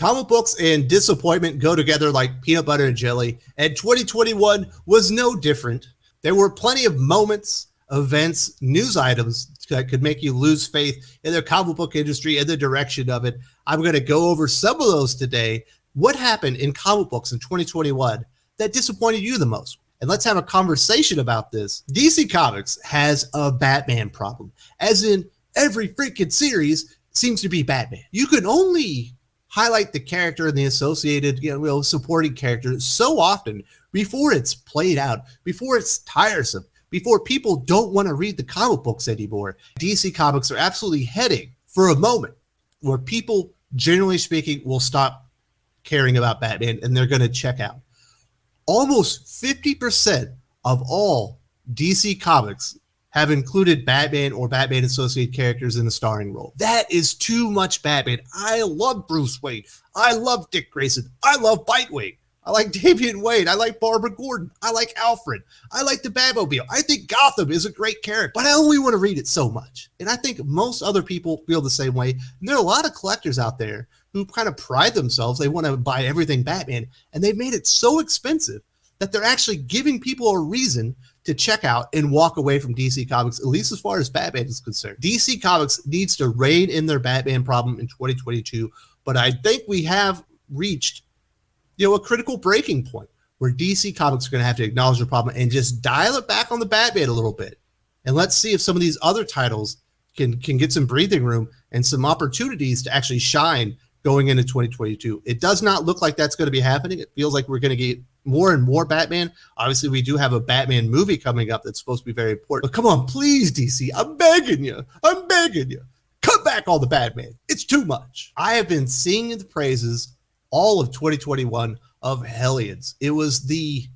Comic books and disappointment go together like peanut butter and jelly, and 2021 was no different. There were plenty of moments, events, news items that could make you lose faith in the comic book industry and the direction of it. I'm going to go over some of those today. What happened in comic books in 2021 that disappointed you the most? And let's have a conversation about this. DC Comics has a Batman problem, as in every freaking series seems to be Batman. You can only highlight the character and the associated, supporting characters so often before it's played out, before it's tiresome, before people don't want to read the comic books anymore. DC Comics are absolutely heading for a moment where people, generally speaking, will stop caring about Batman and they're going to check out. Almost 50% of all DC Comics have included Batman or Batman associated characters in the starring role. That is too much Batman. I love Bruce Wayne. I love Dick Grayson. I love Bitewing. I like Damian Wayne. I like Barbara Gordon. I like Alfred. I like the Batmobile. I think Gotham is a great character, but I only want to read it so much. And I think most other people feel the same way. And there are a lot of collectors out there who kind of pride themselves. They want to buy everything Batman, and they've made it so expensive that they're actually giving people a reason to check out and walk away from DC Comics, at least as far as Batman is concerned. DC Comics needs to rein in their Batman problem in 2022, but I think we have reached a critical breaking point where DC Comics are going to have to acknowledge the problem and just dial it back on the Batman a little bit. And let's see if some of these other titles can get some breathing room and some opportunities to actually shine going into 2022. It does not look like that's going to be happening. It feels like we're going to get more and more Batman. Obviously, we do have a Batman movie coming up that's supposed to be very important. But come on, please, DC, I'm begging you. Cut back all the Batman. It's too much. I have been singing the praises all of 2021 of Hellions. It was the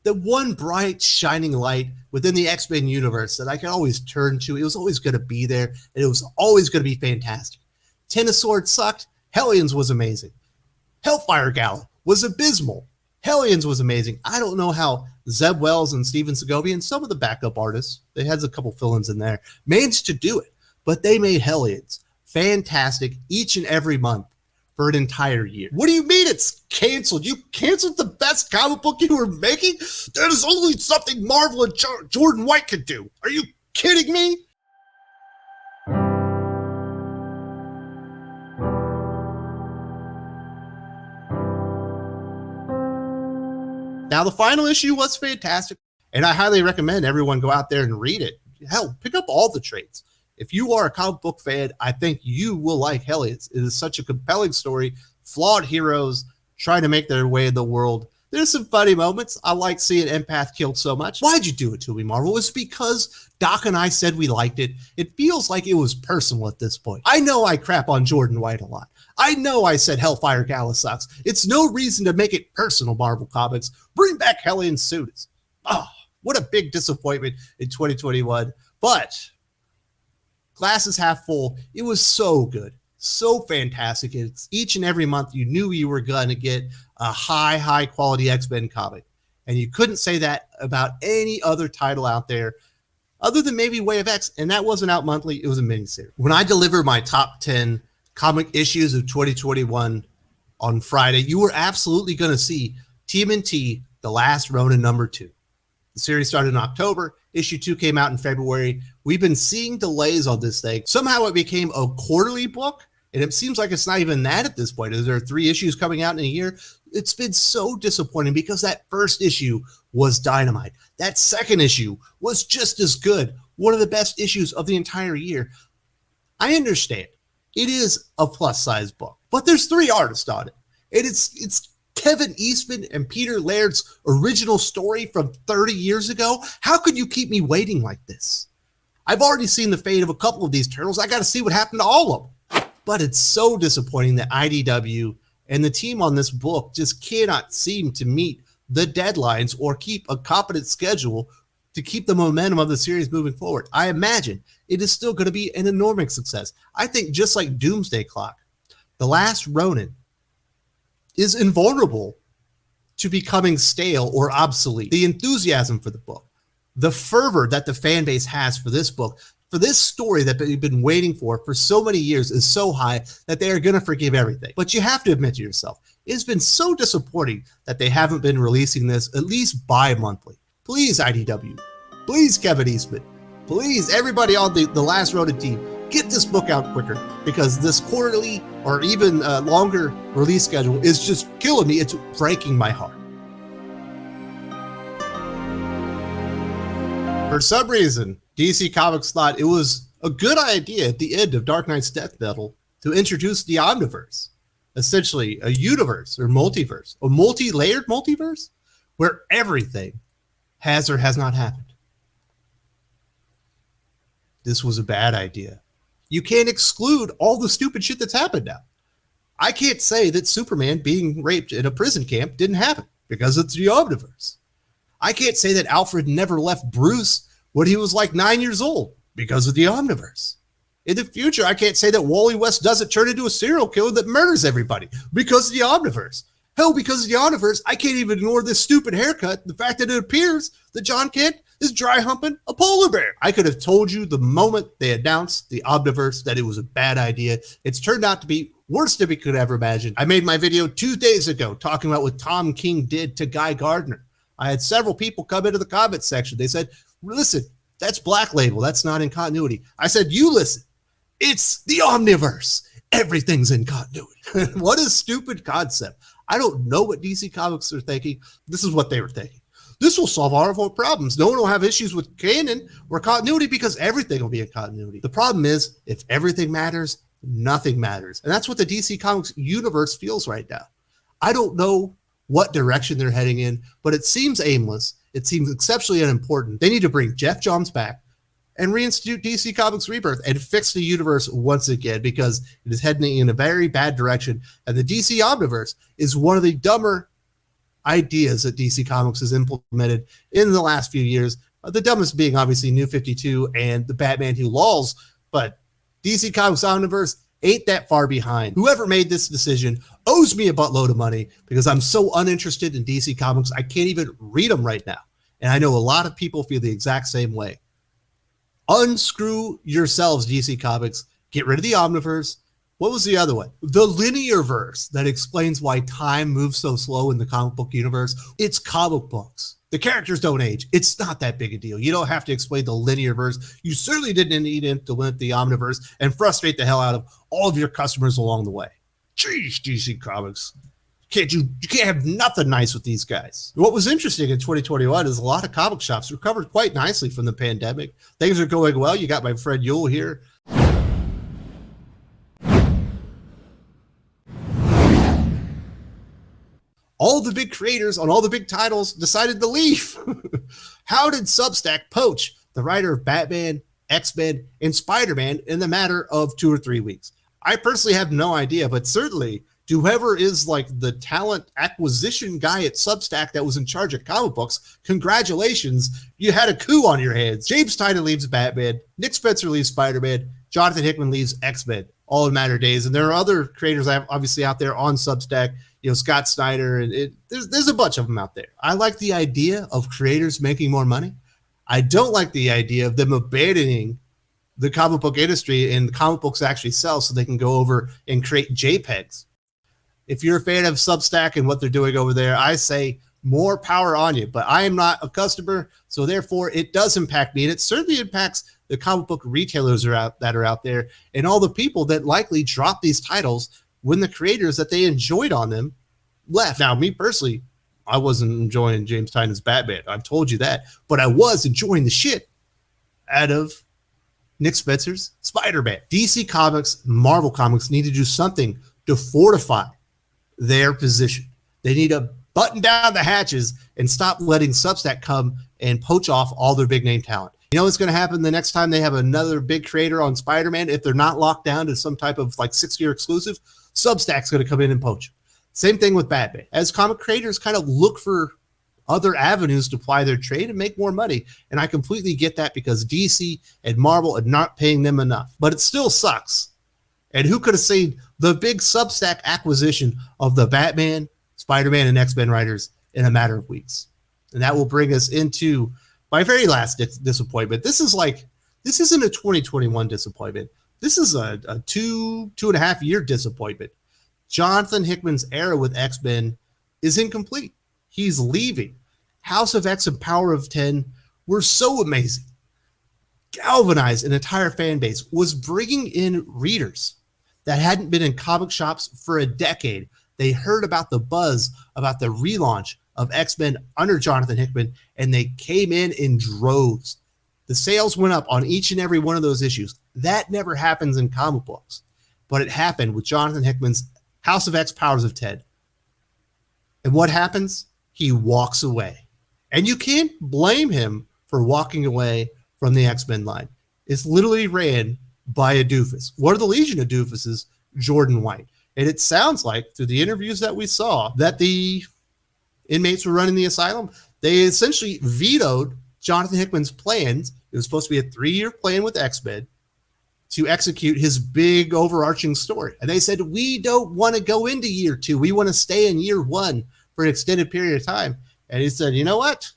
one bright, shining light within the X-Men universe that I could always turn to. It was always going to be there, and it was always going to be fantastic. Ten of Swords sucked. Hellions was amazing. Hellfire Gala was abysmal. Hellions was amazing. I don't know how Zeb Wells and Steven Segovia and some of the backup artists, they had a couple fill-ins in there, managed to do it, but they made Hellions fantastic each and every month for an entire year. What do you mean it's canceled? You canceled the best comic book you were making? That is only something Marvel and Jordan White could do. Are you kidding me? Now, the final issue was fantastic, and I highly recommend everyone go out there and read it. Hell, pick up all the trades. If you are a comic book fan, I think you will like Hellions. It is such a compelling story, flawed heroes trying to make their way in the world. There's some funny moments. I like seeing Empath killed so much. Why'd you do it to me, Marvel? It's because Doc and I said we liked it. It feels like it was personal at this point. I know I crap on Jordan White a lot. I know I said Hellfire Gala sucks. It's no reason to make it personal, Marvel Comics. Bring back Hellions soon. Oh, what a big disappointment in 2021. But glass is half full. It was so good, so fantastic. It's each and every month you knew you were going to get a high quality X-Men comic. And you couldn't say that about any other title out there other than maybe Way of X. And that wasn't out monthly. It was a miniseries. When I deliver my top 10 comic issues of 2021 on Friday, you were absolutely going to see TMNT, The Last Ronin #2. The series started in October. Issue 2 came out in February. We've been seeing delays on this thing. Somehow it became a quarterly book, and it seems like it's not even that at this point. There are 3 issues coming out in a year. It's been so disappointing because that first issue was dynamite. That second issue was just as good. One of the best issues of the entire year. I understand. It is a plus-size book, but there's 3 artists on it. And it's Kevin Eastman and Peter Laird's original story from 30 years ago. How could you keep me waiting like this? I've already seen the fate of a couple of these turtles. I got to see what happened to all of them. But it's so disappointing that IDW and the team on this book just cannot seem to meet the deadlines or keep a competent schedule to keep the momentum of the series moving forward. I imagine it is still going to be an enormous success. I think just like Doomsday Clock, The Last Ronin is invulnerable to becoming stale or obsolete. The enthusiasm for the book, the fervor that the fan base has for this book, for this story that they've been waiting for so many years is so high that they are going to forgive everything. But you have to admit to yourself, it's been so disappointing that they haven't been releasing this at least bi-monthly. Please, IDW. Please, Kevin Eastman. Please, everybody on the Last Ronin team, get this book out quicker, because this quarterly or even longer release schedule is just killing me. It's breaking my heart. For some reason, DC Comics thought it was a good idea at the end of Dark Knight's Death Metal to introduce the Omniverse, essentially a universe or multiverse, a multi-layered multiverse where everything has or has not happened. This was a bad idea. You can't exclude all the stupid shit that's happened now. I can't say that Superman being raped in a prison camp didn't happen because it's the Omniverse. I can't say that Alfred never left Bruce when he was like 9 years old because of the Omniverse. In the future, I can't say that Wally West doesn't turn into a serial killer that murders everybody because of the Omniverse. Hell, because of the Omniverse, I can't even ignore this stupid haircut, the fact that it appears that John Kent is dry humping a polar bear. I could have told you the moment they announced the Omniverse that it was a bad idea. It's turned out to be worse than we could ever imagine. I made my video 2 days ago talking about what Tom King did to Guy Gardner. I had several people come into the comments section. They said, listen, that's Black Label. That's not in continuity. I said, you listen. It's the Omniverse. Everything's in continuity. What a stupid concept. I don't know what DC Comics are thinking. This is what they were thinking. This will solve all of our problems. No one will have issues with canon or continuity because everything will be in continuity. The problem is, if everything matters, nothing matters. And that's what the DC Comics universe feels right now. I don't know what direction they're heading in, but it seems aimless. It seems exceptionally unimportant. They need to bring Jeff Johns back and reinstitute DC Comics Rebirth and fix the universe once again, because it is heading in a very bad direction. And the DC Omniverse is one of the dumber ideas that DC Comics has implemented in the last few years. The dumbest being obviously New 52 and the Batman Who Lolls, but DC Comics Omniverse ain't that far behind. Whoever made this decision owes me a buttload of money because I'm so uninterested in DC Comics, I can't even read them right now. And I know a lot of people feel the exact same way. Unscrew yourselves, DC Comics. Get rid of the Omniverse. What was the other one? The linear verse that explains why time moves so slow in the comic book universe. It's comic books. The characters don't age. It's not that big a deal. You don't have to explain the linear verse. You certainly didn't need to implement the Omniverse and frustrate the hell out of all of your customers along the way. Jeez, DC Comics. You can't have nothing nice with these guys. What was interesting in 2021 is a lot of comic shops recovered quite nicely from the pandemic. Things are going well. You got my friend Yule here. All the big creators on all the big titles decided to leave. How did Substack poach the writer of Batman, X-Men, and Spider-Man in the matter of 2 or 3 weeks? I personally have no idea, but certainly whoever is like the talent acquisition guy at Substack that was in charge of comic books, congratulations, you had a coup on your hands. James Tynion leaves Batman, Nick Spencer leaves Spider-Man, Jonathan Hickman leaves X-Men, all in a matter of days. And there are other creators obviously out there on Substack, you know, Scott Snyder, and there's a bunch of them out there. I like the idea of creators making more money. I don't like the idea of them abandoning the comic book industry and the comic books actually sell so they can go over and create JPEGs. If you're a fan of Substack and what they're doing over there, I say more power on you. But I am not a customer, so therefore it does impact me, and it certainly impacts the comic book retailers that are out there and all the people that likely drop these titles when the creators that they enjoyed on them left. Now, me personally, I wasn't enjoying James Tynion's Batman. I've told you that. But I was enjoying the shit out of Nick Spencer's Spider-Man. DC Comics, Marvel Comics need to do something to fortify their position. They need to button down the hatches and stop letting Substack come and poach off all their big name talent. You know what's going to happen the next time they have another big creator on Spider-Man? If they're not locked down to some type of like 6-year exclusive, Substack's going to come in and poach. Same thing with Batman. As comic creators kind of look for other avenues to ply their trade and make more money. And I completely get that because DC and Marvel are not paying them enough. But it still sucks. And who could have seen the big Substack acquisition of the Batman, Spider-Man, and X-Men writers in a matter of weeks? And that will bring us into my very last disappointment. This This isn't a 2021 disappointment. This is a 2.5 year disappointment. Jonathan Hickman's era with X-Men is incomplete. He's leaving. House of X and Power of 10 were so amazing. Galvanized an entire fan base, was bringing in readers that hadn't been in comic shops for a decade. They heard about the buzz about the relaunch of X-Men under Jonathan Hickman, and they came in droves. The sales went up on each and every one of those issues. That never happens in comic books, but it happened with Jonathan Hickman's House of X, Powers of 10. And what happens? He walks away. And you can't blame him for walking away from the X-Men line. It's literally ran by a doofus. One of the Legion of Doofuses, Jordan White. And it sounds like, through the interviews that we saw, that the inmates were running the asylum. They essentially vetoed Jonathan Hickman's plans. It was supposed to be a 3-year plan with X-Men to execute his big overarching story. And they said, we don't want to go into year 2. We want to stay in year 1 for an extended period of time. And he said, you know what?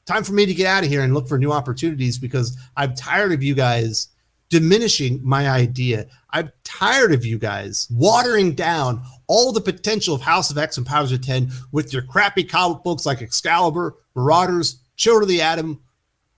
Time for me to get out of here and look for new opportunities, because I'm tired of you guys diminishing my idea. I'm tired of you guys watering down all the potential of House of X and Powers of 10 with your crappy comic books like Excalibur, Marauders, Children of the Atom,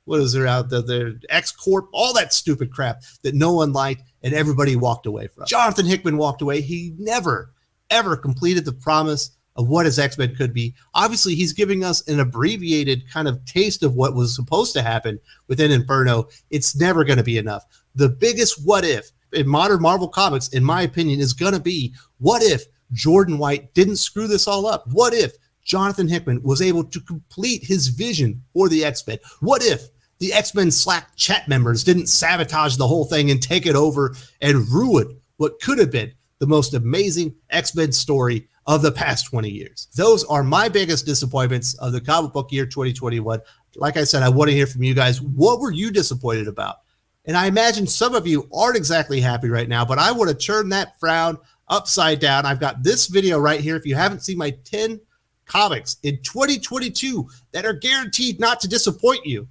what is there out there? The X-Corp, all that stupid crap that no one liked and everybody walked away from. Jonathan Hickman walked away. He never, ever completed the promise of what his X-Men could be. Obviously, he's giving us an abbreviated kind of taste of what was supposed to happen within Inferno. It's never going to be enough. The biggest what if in modern Marvel Comics, in my opinion, is going to be, what if Jordan White didn't screw this all up? What if Jonathan Hickman was able to complete his vision for the X-Men? What if the X-Men Slack chat members didn't sabotage the whole thing and take it over and ruin what could have been the most amazing X-Men story of the past 20 years? Those are my biggest disappointments of the comic book year 2021. Like I said, I want to hear from you guys. What were you disappointed about? And I imagine some of you aren't exactly happy right now, but I want to turn that frown upside down. I've got this video right here. If you haven't seen my 10 comics in 2022 that are guaranteed not to disappoint you,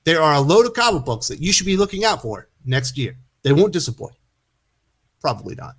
there are a load of comic books that you should be looking out for next year. They won't disappoint. Probably not.